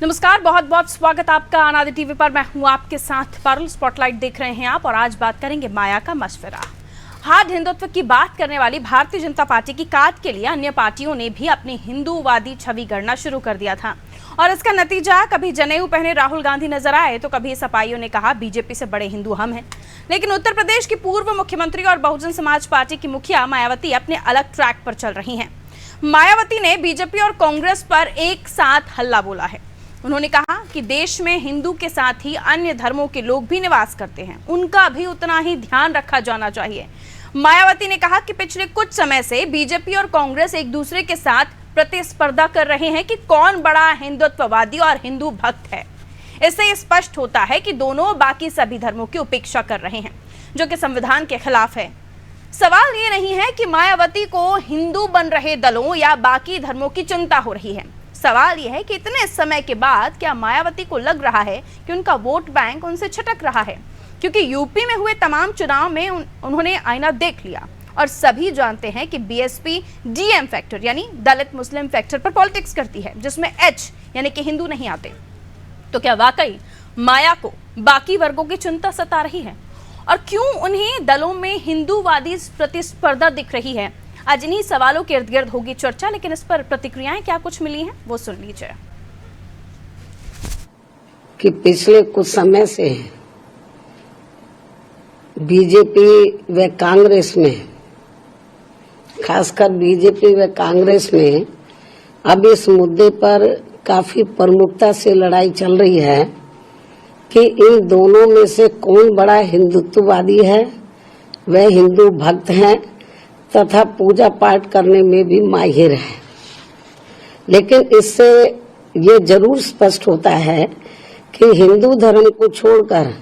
नमस्कार, बहुत बहुत स्वागत आपका अनादि टीवी पर। मैं हूं आपके साथ पारुल। स्पॉटलाइट देख रहे हैं आप और आज बात करेंगे माया का मशवरा। हार्ड हिंदुत्व की बात करने वाली भारतीय जनता पार्टी की काट के लिए अन्य पार्टियों ने भी अपनी हिंदूवादी छवि गढ़ना शुरू कर दिया था और इसका नतीजा कभी जनेऊ पहने राहुल गांधी नजर आए तो कभी सपाइयों ने कहा बीजेपी से बड़े हिंदू हम हैं। लेकिन उत्तर प्रदेश की पूर्व मुख्यमंत्री और बहुजन समाज पार्टी की मुखिया मायावती अपने अलग ट्रैक पर चल रही हैं। मायावती ने बीजेपी और कांग्रेस पर एक साथ हल्ला बोला है। उन्होंने कहा कि देश में हिंदू के साथ ही अन्य धर्मों के लोग भी निवास करते हैं, उनका भी उतना ही ध्यान रखा जाना चाहिए। मायावती ने कहा कि पिछले कुछ समय से बीजेपी और कांग्रेस एक दूसरे के साथ प्रतिस्पर्धा कर रहे हैं कि कौन बड़ा हिंदुत्ववादी और हिंदू भक्त है। इससे स्पष्ट होता है कि दोनों बाकी सभी धर्मों की उपेक्षा कर रहे हैं, जो कि संविधान के खिलाफ है। सवाल ये नहीं है कि मायावती को हिंदू बन रहे दलों या बाकी धर्मों की चिंता हो रही है। सवाल यह है कि इतने समय के बाद क्या मायावती को लग रहा है कि उनका वोट बैंक उनसे छटक रहा है, क्योंकि यूपी में हुए तमाम चुनाव में उन्होंने आईना देख लिया और सभी जानते हैं कि बीएसपी डीएम फैक्टर यानी दलित मुस्लिम फैक्टर पर पॉलिटिक्स करती है, जिसमें एच यानी कि हिंदू नहीं आते। तो क्या वाकई माया को बाकी वर्गों की चिंता सता रही है और क्यों उन्हें दलों में हिंदूवादी प्रतिस्पर्धा दिख रही है? आज इन्हीं सवालों के इर्द गिर्द होगी चर्चा, लेकिन इस पर प्रतिक्रियाएं क्या कुछ मिली हैं वो सुन लीजिए। कि पिछले कुछ समय से बीजेपी व कांग्रेस में, खासकर बीजेपी व कांग्रेस में अब इस मुद्दे पर काफी प्रमुखता से लड़ाई चल रही है कि इन दोनों में से कौन बड़ा हिंदुत्ववादी है, वह हिंदू भक्त हैं तथा पूजा पाठ करने में भी माहिर है। लेकिन इससे ये जरूर स्पष्ट होता है कि हिंदू धर्म को छोड़कर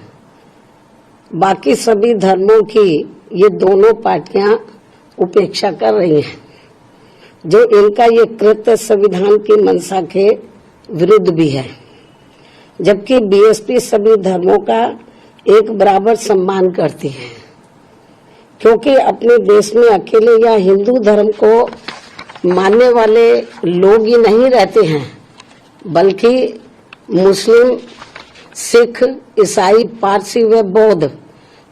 बाकी सभी धर्मों की ये दोनों पार्टियां उपेक्षा कर रही हैं, जो इनका ये कृत्य संविधान की मंशा के विरुद्ध भी है। जबकि बीएसपी सभी धर्मों का एक बराबर सम्मान करती है, क्योंकि अपने देश में अकेले या हिंदू धर्म को मानने वाले लोग ही नहीं रहते हैं, बल्कि मुस्लिम, सिख, ईसाई, पारसी व बौद्ध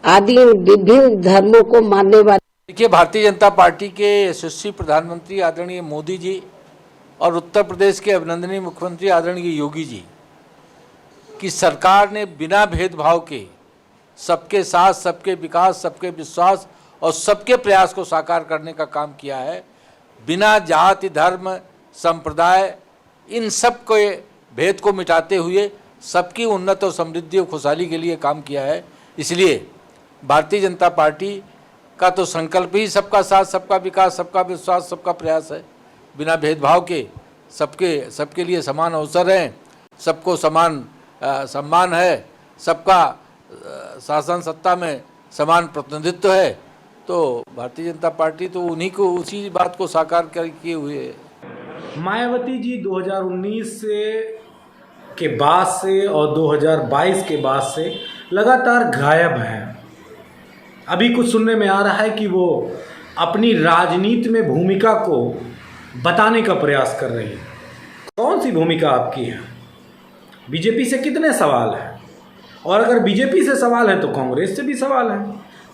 आदि विभिन्न धर्मों को मानने वाले। देखिए, भारतीय जनता पार्टी के यशस्वी प्रधानमंत्री आदरणीय मोदी जी और उत्तर प्रदेश के अभिनंदनीय मुख्यमंत्री आदरणीय योगी जी की सरकार ने बिना भेदभाव के सबके साथ, सबके विकास, सबके विश्वास और सबके प्रयास को साकार करने का काम किया है। बिना जाति, धर्म, संप्रदाय इन सब के भेद को मिटाते हुए सबकी उन्नत और समृद्धि और खुशहाली के लिए काम किया है। इसलिए भारतीय जनता पार्टी का तो संकल्प ही सबका साथ, सबका विकास, सबका विश्वास, सबका प्रयास है। बिना भेदभाव के सबके लिए समान अवसर हैं, सबको समान सम्मान है, सबका शासन सत्ता में समान प्रतिनिधित्व है। तो भारतीय जनता पार्टी तो उन्हीं को उसी बात को साकार किए हुए है। मायावती जी 2019 के बाद से और 2022 के बाद से लगातार गायब हैं। अभी कुछ सुनने में आ रहा है कि वो अपनी राजनीति में भूमिका को बताने का प्रयास कर रही है। कौन सी भूमिका आपकी है? बीजेपी से कितने सवाल हैं? और अगर बीजेपी से सवाल है तो कांग्रेस से भी सवाल है,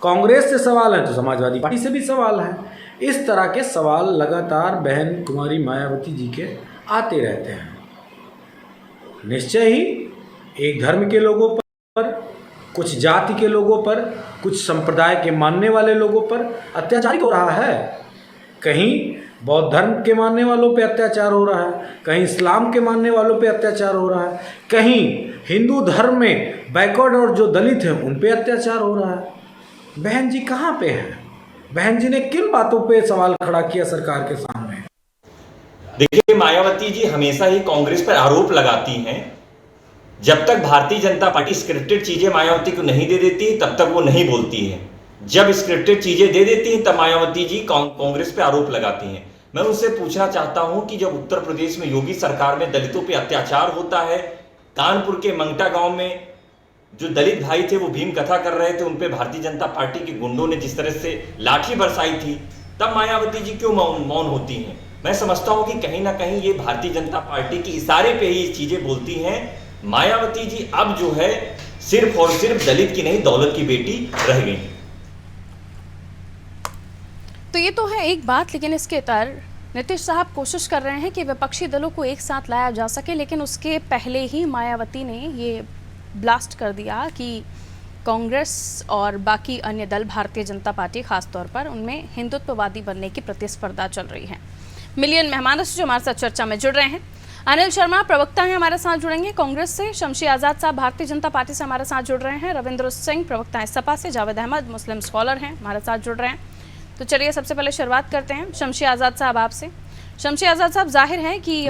कांग्रेस से सवाल है तो समाजवादी पार्टी से भी सवाल है। इस तरह के सवाल लगातार बहन कुमारी मायावती जी के आते रहते हैं। निश्चय ही एक धर्म के लोगों पर, कुछ जाति के लोगों पर, कुछ संप्रदाय के मानने वाले लोगों पर अत्याचार हो रहा है। कहीं बौद्ध धर्म के मानने वालों पे अत्याचार हो रहा है, कहीं इस्लाम के मानने वालों पे अत्याचार हो रहा है, कहीं हिंदू धर्म में बैकवर्ड और जो दलित हैं उन पे अत्याचार हो रहा है। बहन जी कहाँ पे हैं? बहन जी ने किन बातों पे सवाल खड़ा किया सरकार के सामने? देखिए, मायावती जी हमेशा ही कांग्रेस पर आरोप लगाती हैं। जब तक भारतीय जनता पार्टी स्क्रिप्टेड चीजें मायावती को नहीं दे देती तब तक वो नहीं बोलती है। जब स्क्रिप्टेड चीजें दे देती हैं तब मायावती जी कांग्रेस पे आरोप लगाती हैं। मैं उनसे पूछना चाहता हूं कि जब उत्तर प्रदेश में योगी सरकार में दलितों पे अत्याचार होता है, कानपुर के मंगटा गांव में जो दलित भाई थे वो भीम कथा कर रहे थे, उन पे भारतीय जनता पार्टी के गुंडों ने जिस तरह से लाठी बरसाई थी, तब मायावती जी क्यों मौन होती हैं? मैं समझता हूं कि कहीं ना कहीं ये भारतीय जनता पार्टी की इशारे पे ही ये चीजें बोलती हैं। मायावती जी अब जो है सिर्फ और सिर्फ दलित की नहीं दौलत की बेटी रह गई। तो ये तो है एक बात, लेकिन इसके तर नीतीश साहब कोशिश कर रहे हैं कि विपक्षी दलों को एक साथ लाया जा सके, लेकिन उसके पहले ही मायावती ने ये ब्लास्ट कर दिया कि कांग्रेस और बाकी अन्य दल, भारतीय जनता पार्टी खास तौर पर, उनमें हिंदुत्ववादी बनने की प्रतिस्पर्धा चल रही है। मिलियन मेहमानों से जो हमारे साथ चर्चा में जुड़ रहे हैं, अनिल शर्मा प्रवक्ता हैं, हमारे साथ जुड़ेंगे कांग्रेस से, शमशी आज़ाद साहब भारतीय जनता पार्टी से हमारे साथ जुड़ रहे हैं, रविंद्र सिंह प्रवक्ता हैं सपा से, जावेद अहमद मुस्लिम स्कॉलर हैं हमारे साथ जुड़ रहे हैं। तो चलिए सबसे पहले शुरुआत करते हैं शमशी आज़ाद साहब आपसे। शमशी आज़ाद साहब, जाहिर है कि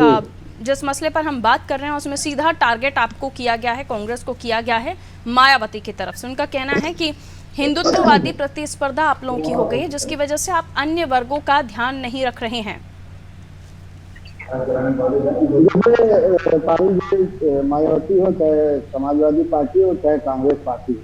जिस मसले पर हम बात कर रहे हैं उसमें सीधा टारगेट आपको किया गया है, कांग्रेस को किया गया है मायावती की तरफ से। उनका कहना है कि हिंदुत्ववादी प्रतिस्पर्धा आप लोगों की हो गई है, जिसकी वजह से आप अन्य वर्गों का ध्यान नहीं रख रहे हैं। मायावती हो, चाहे समाजवादी पार्टी हो, चाहे कांग्रेस पार्टी हो,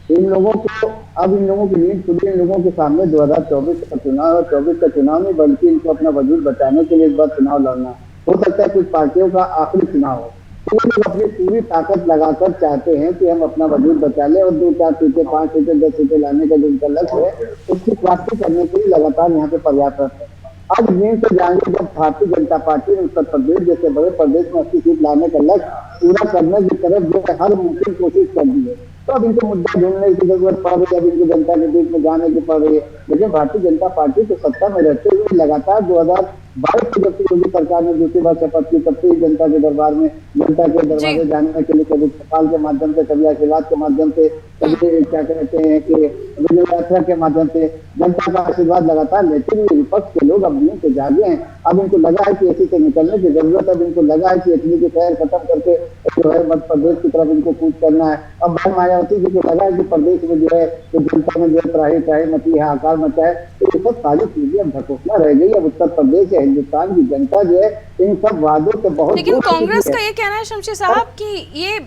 इन लोगों को अब इन लोगों की नींद खुली। इन लोगों के सामने 2024 का चुनाव है। 24 का चुनाव नहीं बल्कि इनको अपना वजूद बचाने के लिए इस बार चुनाव लड़ना हो सकता है कुछ पार्टियों का आखिरी चुनाव हो। तो ये लोग अपनी पूरी ताकत लगाकर चाहते हैं कि हम अपना वजूद बचा लें और 2-4 सीटें, 5 सीटें, 10 सीटें लाने का जो उनका लक्ष्य है उसकी प्राप्ति करने के लिए लगातार यहाँ पे प्रयासरत है। अब नींद से जाएंगे जब भारतीय जनता पार्टी ने उत्तर प्रदेश जैसे बड़े प्रदेश में 80 सीट लाने का लक्ष्य पूरा करने की तरफ जो हर मुमकिन कोशिश कर दी है, तो अब इनको मुद्दा ढूंढने की जरूरत पड़ रही है, अब इनको जनता के बीच में जाने की पड़ रही है। लेकिन भारतीय जनता पार्टी तो सत्ता में रहते हुए लगातार 2022 की जब से योगी सरकार ने दूसरी बार शपथ की, तब से ही जनता के दरबार में, जनता के दरवाजे जाने के लिए कभी सवाल के माध्यम से, कभी आशीर्वाद के माध्यम से, कभी क्या कहते हैं कि विजय यात्रा के माध्यम से जनता का आशीर्वाद लगातार लेते हुए विपक्ष के लोग अब नींद से जागे हैं। अब इनको लगा है कि ऐसी से निकलने की जरूरत है। अब इनको लगा है कि इटली के शहर खत्म करके जो है मध्य प्रदेश की तरफ इनको कूच करना है। अब भाई मायावती जी को लगा है कि प्रदेश में जो है तो जनता में जो है त्राही मची है, आकार मचा है, तो ये सब सारी चीजें अब ढकोसला रह गई। अब उत्तर प्रदेश या हिंदुस्तान की जनता जो है इन सब वादों से बहुत, लेकिन कांग्रेस का ये कहना है शमशी साहब कि ये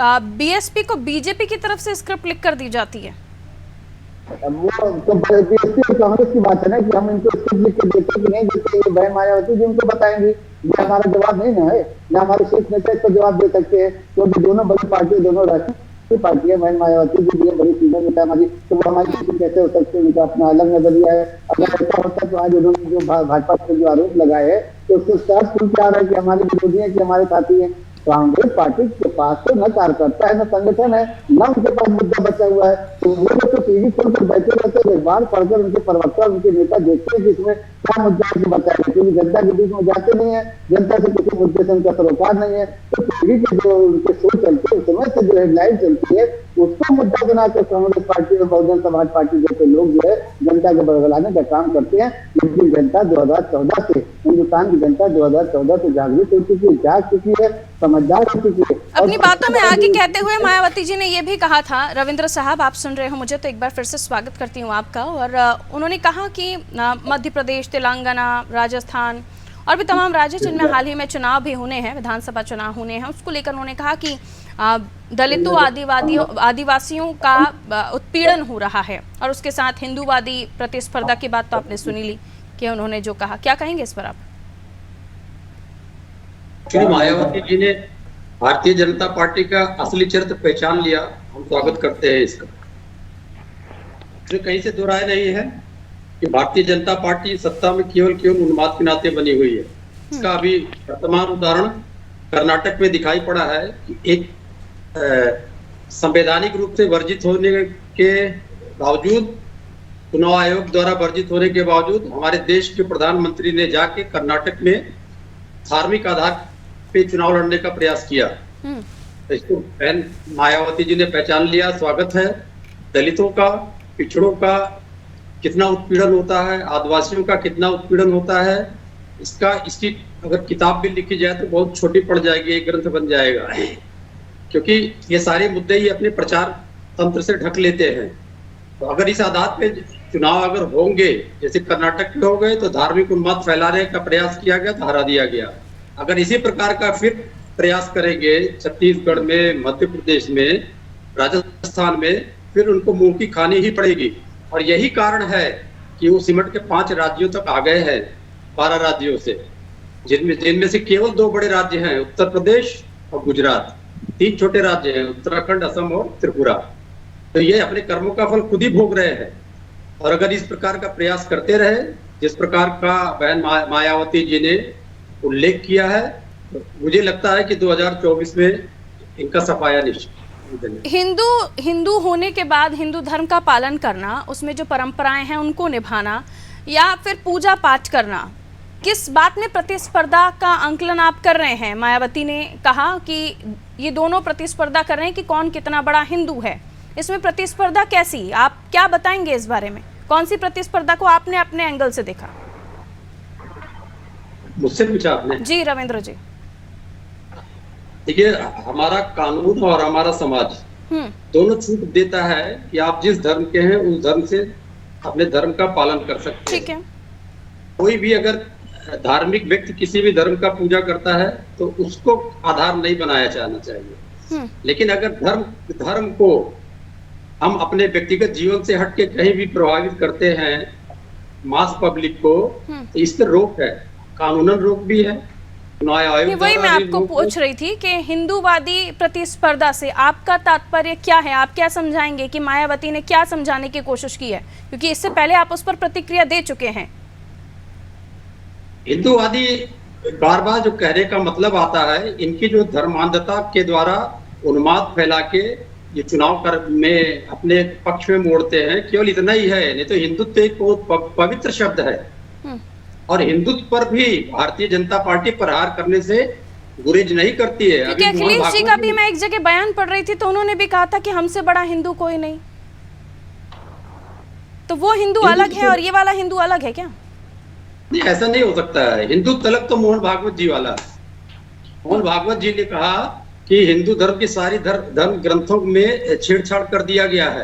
बीएसपी को बीजेपी की तरफ से स्क्रिप्ट लिख कर दी जाती है। वो तो बीएसपी और कांग्रेस की बात है ना कि हम इनको स्क्रिप्ट लिख के देते कि नहीं देते, ये भाई मायावती जी उनको बताएंगी। ये हमारा जवाब नहीं ना है, ना हमारे शीर्ष नेता इसको जवाब दे सकते हैं, क्योंकि दोनों बड़ी पार्टी, दोनों राष्ट्रीय पार्टी है। भाई मायावती जी भी बड़ी सीनियर नेता हमारी, तो वो हमारी किसी कैसे हो सकते हैं, उनका अपना अलग नजरिया है। अगर ऐसा होता तो आज उन्होंने जो भाजपा पर जो आरोप लगाए है तो उससे साफ सुन के आ रहा है कि हमारे विरोधी है, कि हमारे साथी है। कांग्रेस पार्टी के पास तो न कार्यकर्ता है, न संगठन है, न उनके पास मुद्दा बचा हुआ है। तो वो लोग तो टीवी खोलकर बैठे रहते हैं, अखबार पढ़कर उनके प्रवक्ता, उनके नेता देखते हैं कि इसमें क्या मुद्दा है बचा है, क्योंकि जनता के बीच में जाते नहीं है, जनता से किसी मुद्दे से उनका सरोकार नहीं है। तो टीवी के जो उनके शो चलते हैं, समय से जो हेडलाइन चलती है उसको मुद्दा बनाकर कांग्रेस पार्टी और बहुजन समाज पार्टी जैसे लोग जो है जनता को बरगलाने का काम करते हैं। लेकिन जनता 2014 से, हिंदुस्तान की जनता 2014 से जागरूक हो चुकी है, जाग चुकी है, समझदार हो चुकी है। अपनी बातों में आगे कहते हुए मायावती जी ने यह भी कहा था, रविंद्र साहब आप सुन रहे हो मुझे, तो एक बार फिर से स्वागत करती हूँ आपका। और उन्होंने कहा कि मध्य प्रदेश, तेलंगाना, राजस्थान और भी तमाम राज्य जिनमें हाल ही में चुनाव भी होने हैं, विधानसभा चुनाव होने हैं, उसको लेकर उन्होंने कहा कि दलितों, आदिवासियों का उत्पीड़न हो रहा है, और उसके साथ हिंदूवादी प्रतिस्पर्धा की बात तो आपने सुनी ली कि उन्होंने जो कहा। क्या कहेंगे इस पर आप? मायावती जी ने भारतीय जनता पार्टी का असली चरित्र पहचान लिया, हम स्वागत करते हैं इसका। कहीं से दो राय नहीं है कि भारतीय जनता पार्टी सत्ता में केवल उन्माद के नाते बनी हुई है। इसका अभी वर्तमान उदाहरण कर्नाटक में दिखाई पड़ा है कि एक संवैधानिक रूप से वर्जित होने के बावजूद, चुनाव आयोग द्वारा वर्जित होने के बावजूद हमारे देश के प्रधानमंत्री ने जाके कर्नाटक में धार्मिक आधार पे चुनाव लड़ने का प्रयास किया। तो इसको बहन मायावती जी ने पहचान लिया, स्वागत है। दलितों का, पिछड़ों का कितना उत्पीड़न होता है, आदिवासियों का कितना उत्पीड़न होता है, इसकी अगर किताब भी लिखी जाए तो बहुत छोटी पड़ जाएगी, एक ग्रंथ बन जाएगा, क्योंकि ये सारे मुद्दे ही अपने प्रचार तंत्र से ढक लेते हैं। तो अगर इस आधार पे चुनाव अगर होंगे, जैसे कर्नाटक में हो गए तो धार्मिक उन्माद फैलाने का प्रयास किया गया तो हरा दिया गया। अगर इसी प्रकार का फिर प्रयास करेंगे छत्तीसगढ़ में, मध्य प्रदेश में, राजस्थान में, फिर उनको मुंह की खानी ही पड़ेगी। और यही कारण है कि वो सिमट के 5 राज्यों तक आ गए हैं। 12 राज्यों से, जिनमें से केवल 2 बड़े राज्य हैं, उत्तर प्रदेश और गुजरात। 3 छोटे राज्य हैं, उत्तराखंड, असम और त्रिपुरा। तो ये अपने कर्मों का फल खुद ही भोग रहे हैं। और अगर इस प्रकार का प्रयास करते रहे, जिस प्रकार का बहन मायावती जी ने उल्लेख किया है, तो मुझे लगता है कि 2024 में इनका सफाया निश्चित। हिंदू होने के बाद हिंदू धर्म का पालन करना, उसमें जो परंपराएं हैं उनको निभाना, या फिर पूजा पाठ करना, किस बात में प्रतिस्पर्धा का आंकलन आप कर रहे हैं? मायावती ने कहा कि ये दोनों प्रतिस्पर्धा कर रहे हैं कि कौन कितना बड़ा हिंदू है। इसमें प्रतिस्पर्धा कैसी, आप क्या बताएंगे इस बारे में? कौन सी प्रतिस्पर्धा को आपने अपने एंगल से देखा? मुझसे पूछा आपने? जी रविंद्र जी। देखिए, हमारा कानून और हमारा समाज दोनों छूट देता है कि आप जिस धर्म के हैं उस धर्म से अपने धर्म का पालन कर सकते हैं। ठीक है। कोई भी अगर धार्मिक व्यक्ति किसी भी धर्म का पूजा करता है तो उसको आधार नहीं बनाया जाना चाहिए। लेकिन अगर धर्म को हम अपने व्यक्तिगत जीवन से हटके कहीं भी प्रभावित करते हैं मास पब्लिक को, तो इस पर रोक है, कानूनन रोक भी है। वही मैं आपको पूछ रही थी कि हिंदूवादी प्रतिस्पर्धा से आपका तात्पर्य क्या है? आप क्या समझाएंगे कि मायावती ने क्या समझाने की कोशिश की है, क्योंकि इससे पहले आप उस पर प्रतिक्रिया दे चुके हैं। हिंदूवादी बार बार जो कहने का मतलब आता है, इनकी जो धर्मांधता के द्वारा उन्माद फैला के ये चुनाव में अपने पक्ष में मोड़ते हैं, केवल इतना ही है। नहीं तो हिंदुत्व एक बहुत पवित्र शब्द है और हिंदुत्व पर भी भारतीय जनता पार्टी प्रहार करने से गुरेज नहीं करती है। क्योंकि अखिलेश जी का भी मैं एक जगह बयान पढ़ रही थी तो उन्होंने भी कहा था कि हमसे बड़ा हिंदू कोई नहीं। तो वो हिंदू अलग है और ये वाला हिंदू अलग है क्या? नहीं, ऐसा नहीं हो सकता है। हिंदू तलक तो मोहन भागवत जी वाला। मोहन भागवत जी ने कहा कि हिंदू धर्म की सारी धर्म ग्रंथों में छेड़छाड़ कर दिया गया है।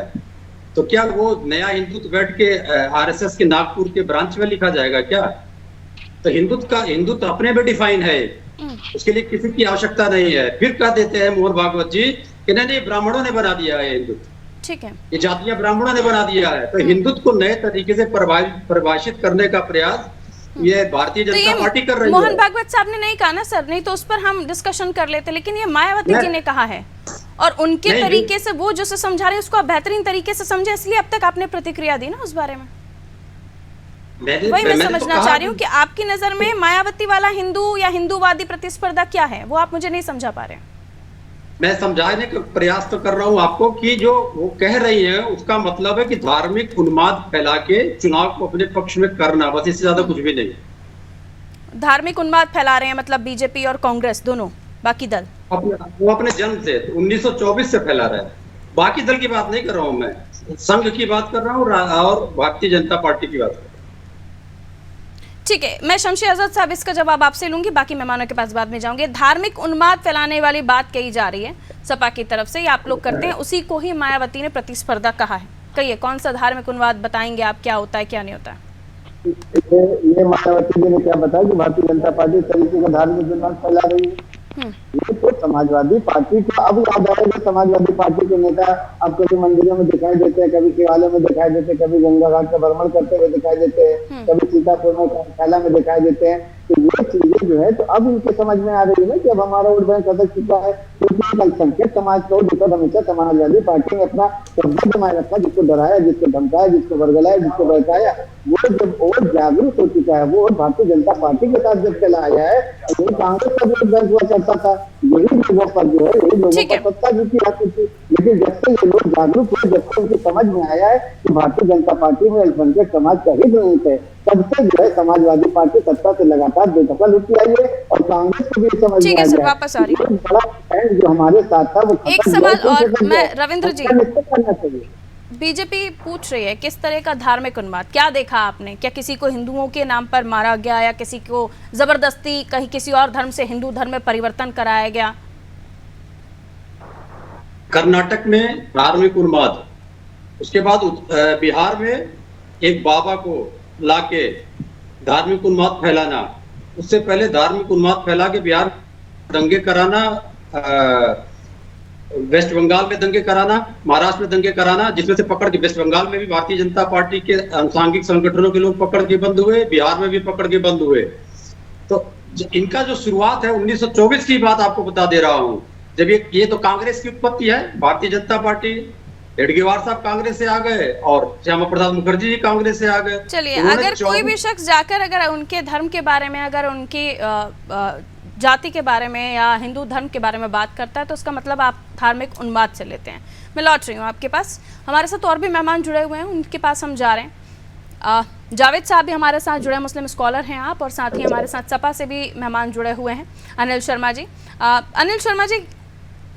तो क्या वो नया हिंदुत्व बैठ के आरएसएस के नागपुर के ब्रांच में लिखा जाएगा क्या? तो हिंदुत्व अपने में डिफाइन है, उसके लिए किसी की आवश्यकता नहीं है। फिर कह देते हैं मोहन भागवत जी कि नहीं, ब्राह्मणों ने बना दिया है हिंदुत्व, ठीक है, ये जातियां ब्राह्मणों ने बना दिया है। तो हिंदुत्व को नए तरीके से परिभाषित करने का प्रयास ये भारतीय जनता पार्टी कर रही है। मोहन भागवत साहब ने नहीं कहा ना सर, नहीं तो उस पर हम डिस्कशन कर लेते, लेकिन ये मायावती जी ने कहा है और उनके तरीके से वो जो समझा रहे हैं उसको आप बेहतरीन तरीके से समझे, इसलिए अब तक आपने प्रतिक्रिया दी ना उस बारे में। वही मैं समझना चाह रही हूँ कि आपकी नजर में मायावती वाला हिंदू या हिंदूवादी प्रतिस्पर्धा क्या है, वो आप मुझे नहीं समझा पा रहे हैं। मैं समझाने का प्रयास तो कर रहा हूँ आपको कि जो वो कह रही है उसका मतलब है कि धार्मिक उन्माद फैला के चुनाव को अपने पक्ष में करना, बस इससे ज्यादा कुछ भी नहीं। धार्मिक उन्माद फैला रहे हैं मतलब बीजेपी और कांग्रेस दोनों, बाकी दल वो अपने जन्म से 1924 से फैला रहे हैं। बाकी दल की बात नहीं कर रहा हूँ मैं, संघ की बात कर रहा हूँ और भारतीय जनता पार्टी की बात कर रहा हूँ। ठीक है, मैं शमशेर आजाद साहब इसका जवाब आपसे लूंगी, बाकी मेहमानों के पास बाद में जाऊंगे। धार्मिक उन्माद फैलाने वाली बात कही जा रही है सपा की तरफ से, आप लोग करते हैं, उसी को ही मायावती ने प्रतिस्पर्धा कहा है। कहिए कौन सा धार्मिक उन्माद बताएंगे आप, क्या होता है क्या नहीं होता है? ये मायावती जी ने क्या बताया कि भारतीय जनता पार्टी तरीके का धार्मिक उन्माद फैला रही है। ये तो समाजवादी पार्टी को अब याद आएगा। समाजवादी पार्टी के नेता अब कभी मंदिरों में दिखाई देते हैं, कभी शिवालय में दिखाई देते हैं, कभी गंगा घाट का भ्रमण करते हुए दिखाई देते हैं, कभी सीतापुर में कार्यशाला में दिखाई देते हैं। तो ये चीजें जो है तो अब इनके समझ में आ रही है ना कि अब हमारा वोट बैंक अटक चुका है। क्योंकि अल्पसंख्यक समाज को देखकर हमेशा समाजवादी पार्टी ने अपना कब्जा जमाए रखा, जिसको डराया, जिसको धमकाया, जिसको बरगलाया, जिसको बहकाया। वो जब और जागरूक हो चुका है, वो भारतीय जनता पार्टी के साथ जब चला आया है, यही कांग्रेस का वोट बैंक हुआ करता था, यही लोगों पर जो है यही लोगों पर सत्ता जीती आती थी। लेकिन जब से ये लोग जागरूक हुए, जब से उनको समझ में आया है कि भारतीय जनता पार्टी में अल्पसंख्यक समाज का हित नहीं है, तब से जो है समाजवादी पार्टी सत्ता से लगातार बेदखल होती आई है और कांग्रेस को भी समझ में आ गया वापस आ रही है। बड़ा ट्रेंड जो हमारे साथ था वो एक सवाल और मैं रविंद्र जी, करना चाहिए। बीजेपी पूछ रही है किस तरह का धार्मिक उन्माद, क्या देखा आपने? क्या किसी को हिंदुओं के नाम पर मारा गया या किसी को जबरदस्ती कहीं किसी और धर्म से हिंदू धर्म में परिवर्तन कराया गया? कर्नाटक में धार्मिक उन्माद, उसके बाद बिहार में एक बाबा को लाके धार्मिक उन्माद फैलाना, उससे पहले धार्मिक उन्माद फैला के बिहार दंगे कराना वेस्ट बंगाल में दंगे कराना, महाराष्ट्र में दंगे कराना, जिसमें से पकड़ के वेस्ट बंगाल में भी भारतीय जनता पार्टी के अनुसांगिक संगठनों के लोग पकड़ के बंद हुए, बिहार में भी पकड़ के बंद हुए। तो इनका जो शुरुआत है 1924 की बात आपको बता दे रहा हूं, जब ये तो कांग्रेस की उत्पत्ति है। भारतीय जनता पार्टी, हेडगेवार साहब कांग्रेस से आ गए और श्यामा प्रसाद मुखर्जी जी कांग्रेस से आ गए। चलिए, अगर कोई भी शख्स जाकर अगर उनके धर्म के बारे में, अगर उनकी जाति के बारे में या हिंदू धर्म के बारे में बात करता है तो उसका मतलब आप धार्मिक उन्माद से लेते हैं। मैं लौट रही हूँ आपके पास, हमारे साथ और भी मेहमान जुड़े हुए हैं, उनके पास हम जा रहे हैं। जावेद साहब भी हमारे साथ जुड़े, मुस्लिम स्कॉलर हैं आप, और साथ ही हमारे साथ सपा से भी मेहमान जुड़े हुए हैं, अनिल शर्मा जी। अनिल शर्मा जी,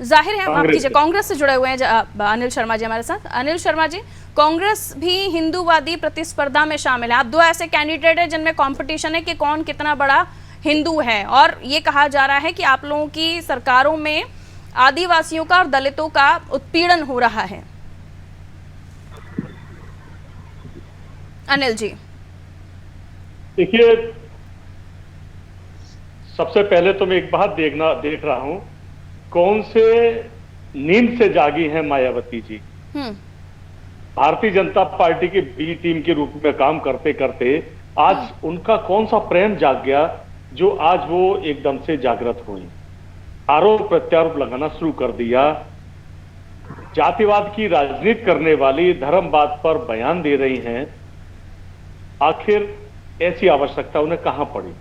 जाहिर है माफ कीजिए, कांग्रेस से जुड़े हुए हैं अनिल शर्मा जी हमारे साथ। अनिल शर्मा जी, कांग्रेस भी हिंदूवादी प्रतिस्पर्धा में शामिल है। आप दो ऐसे कैंडिडेट हैं जिनमें कंपटीशन है कि कौन कितना बड़ा हिंदू है, और ये कहा जा रहा है कि आप लोगों की सरकारों में आदिवासियों का और दलितों का उत्पीड़न हो रहा है। अनिल जी, देखिए, सबसे पहले तो मैं एक बात देख रहा हूं, कौन से नींद से जागी हैं मायावती जी। भारतीय जनता पार्टी की बी टीम के रूप में काम करते करते आज उनका कौन सा प्रेम जाग गया जो आज वो एकदम से जागृत हुई, आरोप प्रत्यारोप लगाना शुरू कर दिया, जातिवाद की राजनीति करने वाली, धर्मवाद पर बयान दे रही हैं। आखिर ऐसी आवश्यकता उन्हें कहां पड़ी?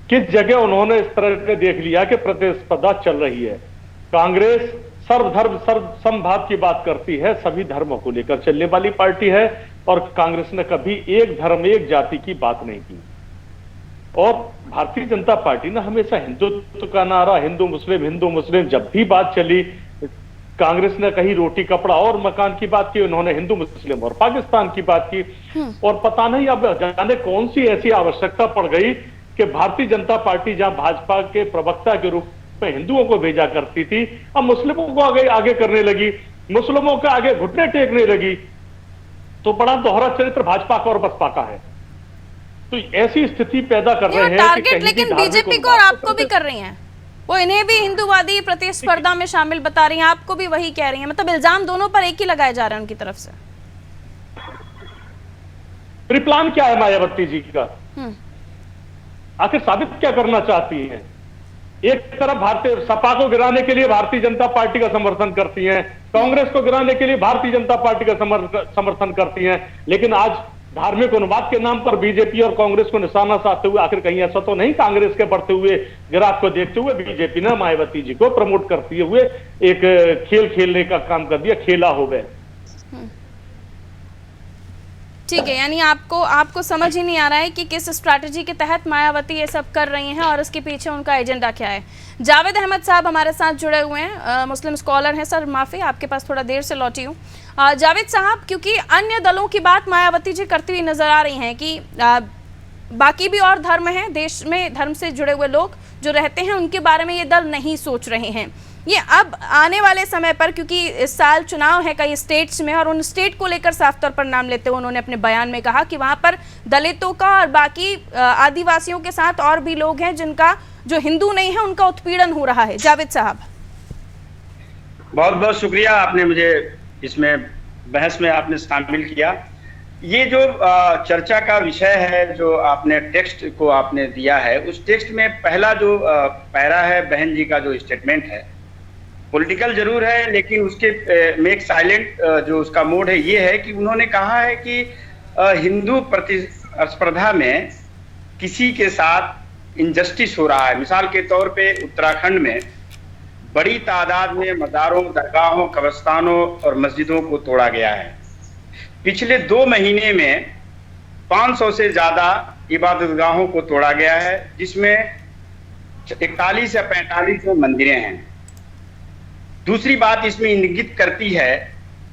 किस जगह उन्होंने इस तरह के देख लिया कि प्रतिस्पर्धा चल रही है? कांग्रेस सर्वधर्म सर्वसमभाव की बात करती है, सभी धर्मों को लेकर चलने वाली पार्टी है, और कांग्रेस ने कभी एक धर्म एक जाति की बात नहीं की। और भारतीय जनता पार्टी ने हमेशा हिंदुत्व का नारा, हिंदू मुस्लिम, जब भी बात चली, कांग्रेस ने कहीं रोटी कपड़ा और मकान की बात की, उन्होंने हिंदू मुस्लिम और पाकिस्तान की बात की। और पता नहीं अब जाने कौन सी ऐसी आवश्यकता पड़ गई कि भारतीय जनता पार्टी जहां भाजपा के प्रवक्ता के रूप में हिंदुओं को भेजा करती थी, अब मुस्लिमों को आगे करने लगी, मुस्लिमों के आगे घुटने टेकने लगी। तो बड़ा दोहरा चरित्र भाजपा का और बसपा का है। तो ऐसी स्थिति पैदा कर रहे हैं टारगेट, लेकिन बीजेपी को और आपको भी कर रही हैं, वो इन्हें भी हिंदूवादी प्रतिस्पर्धा में शामिल बता रही हैं, आपको भी वही कह रही हैं। मतलब इल्जाम दोनों पर एक ही लगाए जा रहे हैं उनकी तरफ से। प्लान क्या है मायावती जी का? आखिर साबित क्या करना चाहती हैं? एक तरफ भारतीय सपा को गिराने के लिए भारतीय जनता पार्टी का समर्थन करती हैं, कांग्रेस को गिराने के लिए भारतीय जनता पार्टी का समर्थन करती हैं, लेकिन आज धार्मिक उन्माद के नाम पर बीजेपी और कांग्रेस को निशाना साधते हुए, आखिर कहीं ऐसा तो नहीं कांग्रेस के बढ़ते हुए ग्राफ को देखते हुए बीजेपी ने मायावती जी को प्रमोट करते हुए एक खेल खेलने का काम कर दिया, खेला हो गए? ठीक है, यानी आपको समझ ही नहीं आ रहा है कि किस स्ट्रैटेजी के तहत मायावती ये सब कर रही हैं और इसके पीछे उनका एजेंडा क्या है। जावेद अहमद साहब हमारे साथ जुड़े हुए हैं, मुस्लिम स्कॉलर हैं। सर माफ़ी, आपके पास थोड़ा देर से लौटी हूँ। जावेद साहब, क्योंकि अन्य दलों की बात मायावती जी करती हुई नजर आ रही हैं कि बाकी भी और धर्म हैं, देश में धर्म से जुड़े हुए लोग जो रहते हैं उनके बारे में ये दल नहीं सोच रहे हैं। ये अब आने वाले समय पर, क्योंकि इस साल चुनाव है कई स्टेट्स में, और उन स्टेट को लेकर साफ तौर पर नाम लेते हुए उन्होंने अपने बयान में कहा कि वहां पर दलितों का और बाकी आदिवासियों के साथ और भी लोग हैं जिनका, जो हिंदू नहीं है, उनका उत्पीड़न हो रहा है। जावेद साहब, बहुत बहुत शुक्रिया, आपने मुझे इसमें बहस में आपने शामिल किया। ये जो चर्चा का विषय है, जो आपने टेक्स्ट को आपने दिया है, उस टेक्स्ट में पहला जो पैरा है बहन जी का जो स्टेटमेंट है, पॉलिटिकल जरूर है, लेकिन उसके मेक साइलेंट जो उसका मोड है ये है कि उन्होंने कहा है कि हिंदू प्रतिस्पर्धा में किसी के साथ इनजस्टिस हो रहा है। मिसाल के तौर पे उत्तराखंड में बड़ी तादाद में मज़ारों, दरगाहों, कब्रिस्तानों और मस्जिदों को तोड़ा गया है। पिछले 2 महीने में 500 से ज्यादा इबादतगाहों को तोड़ा गया है, जिसमें 41 या 45 मंदिरें हैं। दूसरी बात इसमें इंगित करती है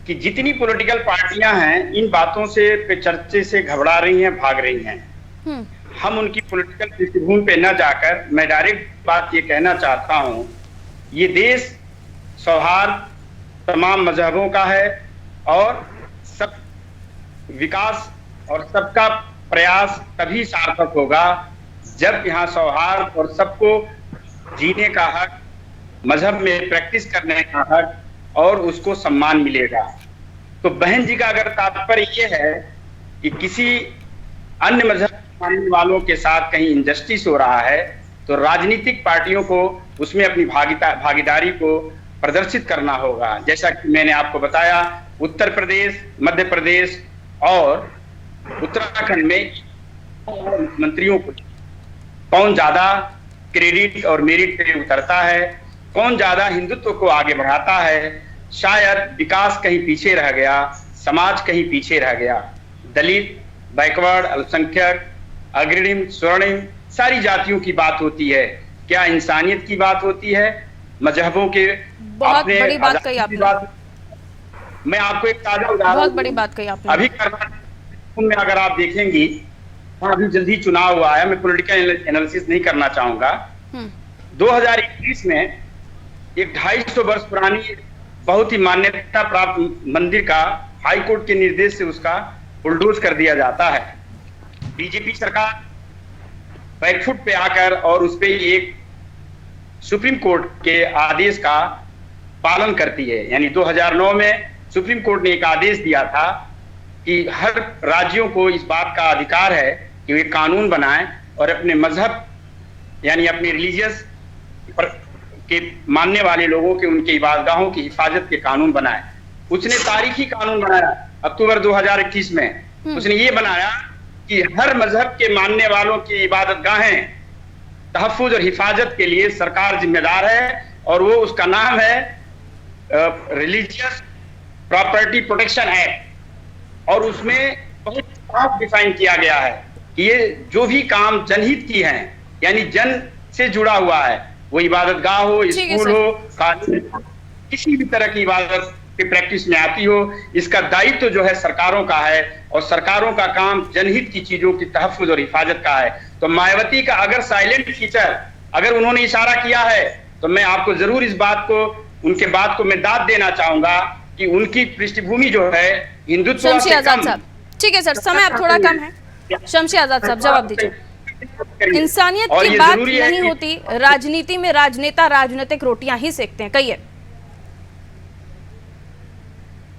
कि जितनी पॉलिटिकल पार्टियां हैं इन बातों से चर्चे से घबरा रही हैं, भाग रही हैं। हम उनकी पॉलिटिकल पृष्ठभूमि पे न जाकर मैं डायरेक्ट बात ये कहना चाहता हूं, ये देश सौहार्द तमाम मजहबों का है और सब विकास और सबका प्रयास तभी सार्थक होगा जब यहाँ सौहार्द और सबको जीने का हक मजहब में प्रैक्टिस करने का हक और उसको सम्मान मिलेगा। तो बहन जी का अगर तात्पर्य ये है कि किसी अन्य मजहब मानने वालों के साथ कहीं इनजस्टिस हो रहा है, तो राजनीतिक पार्टियों को उसमें अपनी भागीदारी को प्रदर्शित करना होगा। जैसा कि मैंने आपको बताया, उत्तर प्रदेश, मध्य प्रदेश और उत्तराखंड में मंत्रियों को कौन ज्यादा क्रेडिट और मेरिट पे उतरता है, कौन ज्यादा हिंदुत्व को आगे बढ़ाता है। शायद विकास कहीं पीछे रह गया, समाज कहीं पीछे रह गया। दलित, बैकवर्ड, अल्पसंख्यक, अग्रणी, स्वर्णिम, सारी जातियों की बात होती है। क्या इंसानियत की बात होती है? मजहबों के बहुत बड़ी बात कही आपने। मैं आपको एक ताजा उदाहरण, बहुत बड़ी बात कही आपने। अभी कर्नाटक में अगर आप देखेंगी, अभी जल्दी चुनाव हुआ है, मैं पॉलिटिकल एनालिसिस नहीं करना चाहूंगा। 2021 में एक 250 वर्ष पुरानी बहुत ही मान्यता प्राप्त मंदिर का हाई कोर्ट के निर्देश से उसका बुलडोज कर दिया जाता है। बीजेपी सरकार बैकफुट पे आकर और उस पे एक सुप्रीम कोर्ट के आदेश का पालन करती है। यानी 2009 में सुप्रीम कोर्ट ने एक आदेश दिया था कि हर राज्यों को इस बात का अधिकार है कि वे कानून बनाएं और अपने मजहब यानी अपने रिलीजियस के मानने वाले लोगों के उनके इबादतगाहों की हिफाजत के कानून बनाए। उसने तारीखी कानून बनाया अक्टूबर 2021 में। उसने ये बनाया कि हर मजहब के मानने वालों की इबादतगाहें तहफ्फुज और हिफाजत के लिए सरकार जिम्मेदार है, और वो उसका नाम है रिलीजियस प्रॉपर्टी प्रोटेक्शन एक्ट। और उसमें बहुत साफ डिफाइन किया गया है कि ये जो भी काम जनहित की हैं, यानी जन से जुड़ा हुआ है, वो इबादतगाह हो, स्कूल हो, कॉलेज, किसी भी तरह की इबादत की प्रैक्टिस में आती हो, इसका दायित्व जो है सरकारों का है, और सरकारों का काम जनहित की चीजों की तहफ्फुज और हिफाजत का है। तो मायावती का अगर साइलेंट फीचर अगर उन्होंने इशारा किया है, तो मैं आपको जरूर इस बात को, उनके बात को मैं दाद देना चाहूंगा कि उनकी पृष्ठभूमि जो है हिंदुत्व। शमशी आजाद साहब, ठीक है सर, समय अब थोड़ा कम है। शमशी आजाद साहब जवाब दीजिए। इंसानियत की बात नहीं होती, राजनीति में राजनेता राजनीतिक रोटियां ही सेकते हैं। कहिए।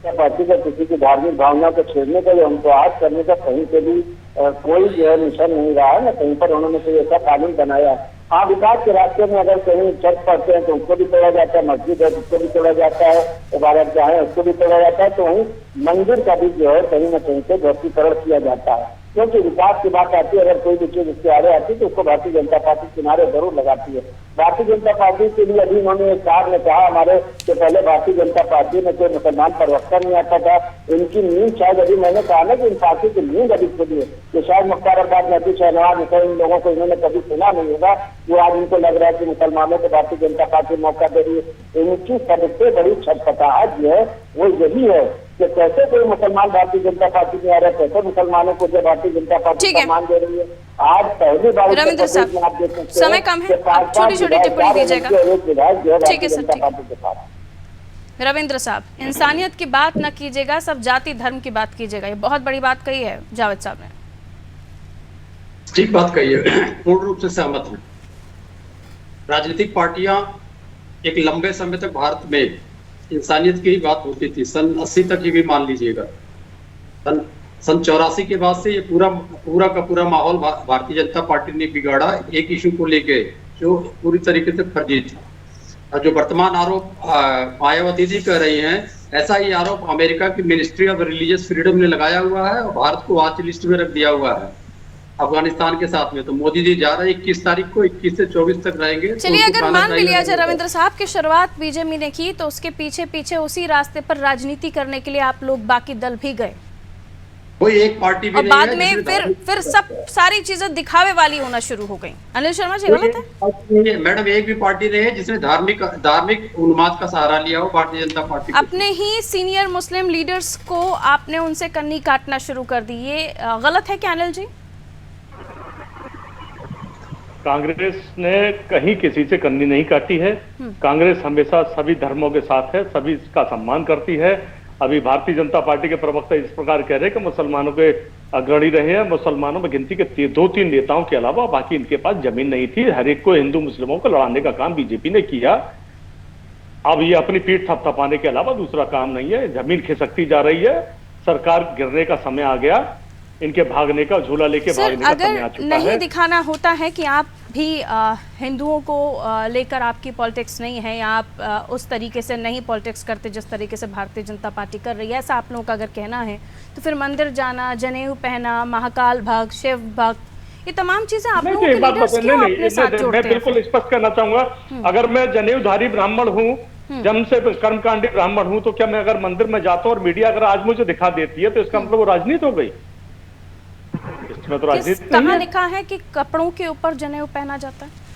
पार्टी का किसी की धार्मिक भावना को छेड़ने का या उनको आज करने का कहीं पे भी कोई जो है मिशन नहीं रहा है, न कहीं पर उन्होंने कोई ऐसा कानून बनाया। हाँ, विकास के रास्ते में अगर कहीं चर्च पढ़ते हैं तो उसको भी तोड़ा जाता है, मस्जिद है उसको भी तोड़ा जाता है, इबादतगाह है उसको भी तोड़ा जाता है, तो वहीं मंदिर का भी जो है कहीं न कहीं से ध्वस्तीकरण किया जाता है। क्योंकि विकास की बात आती है, अगर कोई भी चीज उसके आगे आती है तो उसको भारतीय जनता पार्टी किनारे जरूर लगाती है। भारतीय जनता पार्टी के लिए अभी उन्होंने एक कार ने कहा हमारे के पहले भारतीय जनता पार्टी में कोई मुसलमान प्रवक्ता नहीं आता था। इनकी नींद शायद अभी मैंने कहा ना कि इन पार्टी की नींद अभी खुली है, कि शायद मुख्तार अब्बास नकवी, शहनवाज हुसैन, इन लोगों को इन्होंने कभी सुना नहीं होगा। वो आज इनको लग रहा है कि मुसलमानों को भारतीय जनता पार्टी मौका दे रही है। इनकी सबसे बड़ी छटपटाहट जो है वो यही है कि कैसे कोई मुसलमान भारतीय जनता पार्टी में आ रहा है, कैसे मुसलमानों को जो भारतीय जनता पार्टी सम्मान दे रही है। आज पहली बार रविंद्र साहब, समय कम है, आप छोटी छोटी टिप्पणी दीजिएगा। ठीक है सर, ठीक। रविंद्र साहब, इंसानियत की बात न कीजिएगा, सब जाति धर्म की बात कीजिएगा। ये बहुत बड़ी बात कही है जावेद साहब ने। ठीक बात कही है, पूर्ण रूप से सहमत हूं। राजनीतिक पार्टियां एक लंबे समय तक भारत में इंसानियत की ही बात होती थी। सन 80 तक ही भी मान लीजिएगा। सन 84 के बाद से ये पूरा का पूरा माहौल भारतीय जनता पार्टी ने बिगाड़ा, एक इशू को लेके जो पूरी तरीके से फर्जी थी। और जो वर्तमान आरोप मायावती जी कर रही हैं, ऐसा ही आरोप अमेरिका की मिनिस्ट्री ऑफ रिलीजियस फ्रीडम ने लगाया हुआ है और भारत को वॉच लिस्ट में रख दिया हुआ है अफगानिस्तान के साथ में। तो मोदी जी जा रहे हैं 21 तारीख को, 21 से 24 तक रहेंगे। चलिए, अगर मान भी लिया जाए रविंद्र साहब की शुरुआत बीजेपी ने की, तो उसके पीछे पीछे उसी रास्ते पर राजनीति करने के लिए आप लोग बाकी दल भी गए, कोई एक पार्टी भी और नहीं बाद है में फिर सब सारी चीजें दिखावे वाली होना शुरू हो गई। अनिल शर्मा जी, गलत है? मैडम, एक भी पार्टी नहीं है जिसने धार्मिक उन्माद का सहारा लिया हो भारतीय जनता पार्टी। अपने ही सीनियर मुस्लिम लीडर्स को आपने उनसे कन्नी काटना शुरू कर दी, ये गलत है क्या अनिल जी? कांग्रेस ने कहीं किसी से कन्नी नहीं काटी है। कांग्रेस हमेशा सभी धर्मों के साथ है, सभी का सम्मान करती है। अभी भारतीय जनता पार्टी के प्रवक्ता इस प्रकार कह रहे हैं कि मुसलमानों के अग्रणी रहे हैं। मुसलमानों में गिनती के 2-3 नेताओं के अलावा बाकी इनके पास जमीन नहीं थी। हर एक को, हिंदू मुस्लिमों को लड़ाने का काम बीजेपी ने किया। अब ये अपनी पीठ थपथपाने के अलावा दूसरा काम नहीं है। जमीन खिसकती जा रही है, सरकार गिरने का समय आ गया, इनके भागने का, झूला लेके भागने का समय आ चुका है। नहीं दिखाना होता है कि आप भी हिंदुओं को लेकर आपकी पॉलिटिक्स नहीं है, या आप उस तरीके से नहीं पॉलिटिक्स करते जिस तरीके से भारतीय जनता पार्टी कर रही है, ऐसा आप लोगों का अगर कहना है तो फिर मंदिर जाना, जनेऊ पहना, महाकाल भक्त, शिव भक्त, ये तमाम चीजें आप लोगों के लीडर्स क्यों अपने साथ जोड़ते हैं? मैं बिल्कुल स्पष्ट करना चाहूंगा, अगर मैं जनेऊधारी ब्राह्मण हूँ, जन्म से कर्मकांडी ब्राह्मण हूँ, तो क्या मैं अगर मंदिर में जाता हूँ और मीडिया अगर आज मुझे दिखा देती है तो इसका मतलब वो राजनीति हो गई? इसमें तो राजनीति नहीं है। कहाँ लिखा है कि कपड़ों के ऊपर जनेऊ पहना जाता है?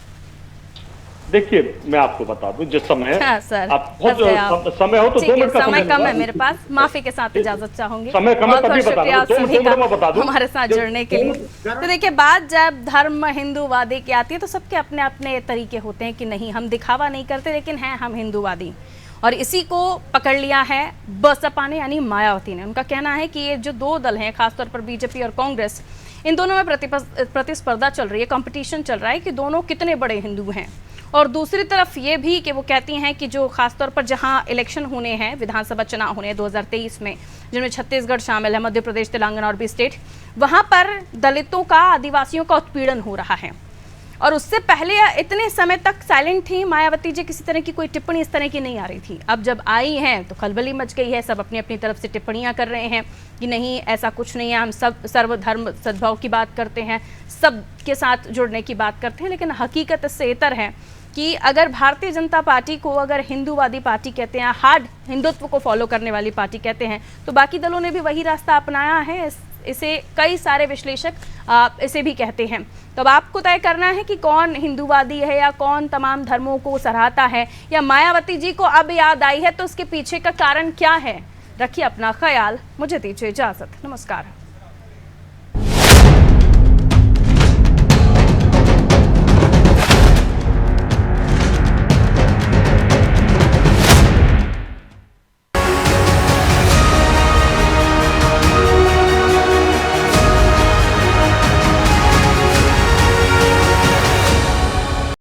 देखिए, मैं आपको बता दूं, जिस समय हाँ, सर, आप समय हो तो 2 मिनट का समय कम है मेरे पास, माफी के साथ इजाजत चाहूंगी। समय कम है, तभी बता शुक्रिया आप दूं, 2 सभी मिनट में बता का दूं। हमारे साथ जुड़ने के लिए। तो देखिए, बात जब धर्म हिंदूवादी की आती है तो सबके अपने अपने तरीके होते हैं कि नहीं, हम दिखावा नहीं करते, लेकिन हैं हम हिंदूवादी। और इसी को पकड़ लिया है बसपा ने, यानी मायावती ने। उनका कहना है कि ये जो 2 दल हैं, खासतौर पर बीजेपी और कांग्रेस, इन दोनों में प्रतिस्पर्धा चल रही है, कंपटीशन चल रहा है कि दोनों कितने बड़े हिंदू हैं। और दूसरी तरफ ये भी कि वो कहती हैं कि जो खासतौर पर जहां इलेक्शन होने हैं, विधानसभा चुनाव होने हैं 2023 में, जिनमें छत्तीसगढ़ शामिल है, मध्य प्रदेश, तेलंगाना और भी स्टेट, वहां पर दलितों का, आदिवासियों का उत्पीड़न हो रहा है। और उससे पहले इतने समय तक साइलेंट थी मायावती जी, किसी तरह की कोई टिप्पणी इस तरह की नहीं आ रही थी। अब जब आई हैं तो खलबली मच गई है, सब अपनी अपनी तरफ से टिप्पणियां कर रहे हैं कि नहीं, ऐसा कुछ नहीं है, हम सब सर्वधर्म सद्भाव की बात करते हैं, सबके साथ जुड़ने की बात करते हैं। लेकिन हकीकत इससे इतर है कि अगर भारतीय जनता पार्टी को अगर हिंदूवादी पार्टी कहते हैं, हार्ड हिंदुत्व को फॉलो करने वाली पार्टी कहते हैं, तो बाकी दलों ने भी वही रास्ता अपनाया है। इसे कई सारे विश्लेषक इसे भी कहते हैं। तो अब आपको तय करना है कि कौन हिंदूवादी है या कौन तमाम धर्मों को सराहता है, या मायावती जी को अब याद आई है तो उसके पीछे का कारण क्या है। रखिए अपना ख्याल, मुझे दीजिए इजाजत, नमस्कार।